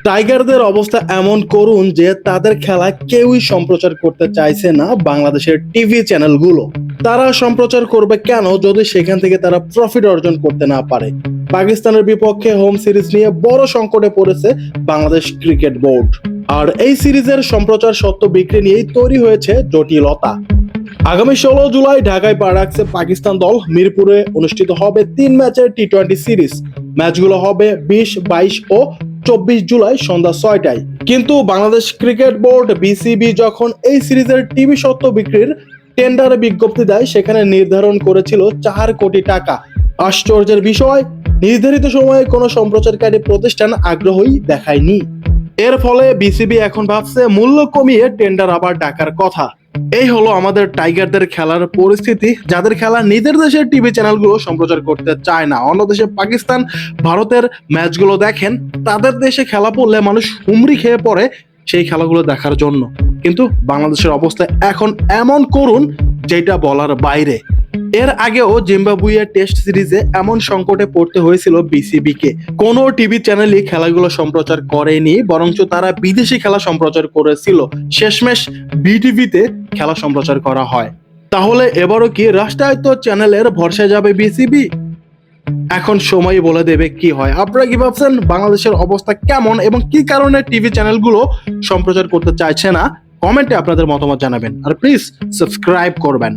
টাইগারদের অবস্থা এমন করুন যে তাদের খেলা কেউই সম্প্রচার করতে চাইছে না বাংলাদেশের টিভি চ্যানেলগুলো। তারা সম্প্রচার করবে কেন যদি সেখান থেকে তারা প্রফিট অর্জন করতে না পারে? পাকিস্তানের বিপক্ষে হোম সিরিজ নিয়ে বড় সংকটে পড়েছে বাংলাদেশ ক্রিকেট বোর্ড। আর এই সিরিজের সম্প্রচার সত্ত্ব বিক্রি নিয়েই তৈরি হয়েছে জটিলতা। আগামী 16 জুলাই ঢাকায় পা রাখছে পাকিস্তান দল। মিরপুরে অনুষ্ঠিত হবে 3 ম্যাচের টি-20 সিরিজ। ম্যাচগুলো হবে 20, 22 ও 24 জুলাই সন্ধ্যা 6টায়। কিন্তু বাংলাদেশ ক্রিকেট বোর্ড বিসিবি যখন এই সিরিজের টিভি স্বত্ব বিক্রির টেন্ডারে বিজ্ঞপ্তি দেয় সেখানে নির্ধারণ করেছিল 4 কোটি টাকা। আশ্চর্যের বিষয়, নির্ধারিত সময়ে কোনো সম্প্রচারকারী প্রতিষ্ঠান আগ্রহই দেখায়নি। এর ফলে বিসিবি এখন ভাবছে মূল্য কমিয়ে টেন্ডার আবার ডাকার কথা। এই হলো আমাদের টাইগারদের খেলার পরিস্থিতি। যাদের খেলা নিজের দেশের টিভি চ্যানেলগুলো সম্প্রচার করতে চায় না, অন্য দেশে পাকিস্তান, ভারতের ম্যাচগুলো দেখেন, তাদের দেশে খেলা পড়লে মানুষ হুমড়ি খেয়ে পড়ে সেই খেলাগুলো দেখার জন্য। কিন্তু বাংলাদেশের অবস্থা এখন এমন করুন যেটা বলার বাইরে। এর আগেও জিম্বাবুয়ে টেস্ট সিরিজে এমন সংকটে পড়তে হয়েছিল বিসিবিকে। কোনো টিভি চ্যানেলই খেলাগুলো সম্প্রচার করেনি, বরঞ্চ তারা বিদেশি খেলা সম্প্রচার করেছিল। শেষমেশ বিটিভিতে খেলা সম্প্রচার করা হয়। তাহলে এবারও কি রাষ্ট্রায়ত্ত চ্যানেলের ভরসায় যাবে বিসিবি? এখন সময় বলে দেবে কি হয়। আপনারা কি ভাবছেন বাংলাদেশের অবস্থা কেমন এবং কি কারণে টিভি চ্যানেলগুলো সম্প্রচার করতে চাইছে না? কমেন্টে আপনাদের মতামত জানাবেন আর প্লিজ সাবস্ক্রাইব করবেন।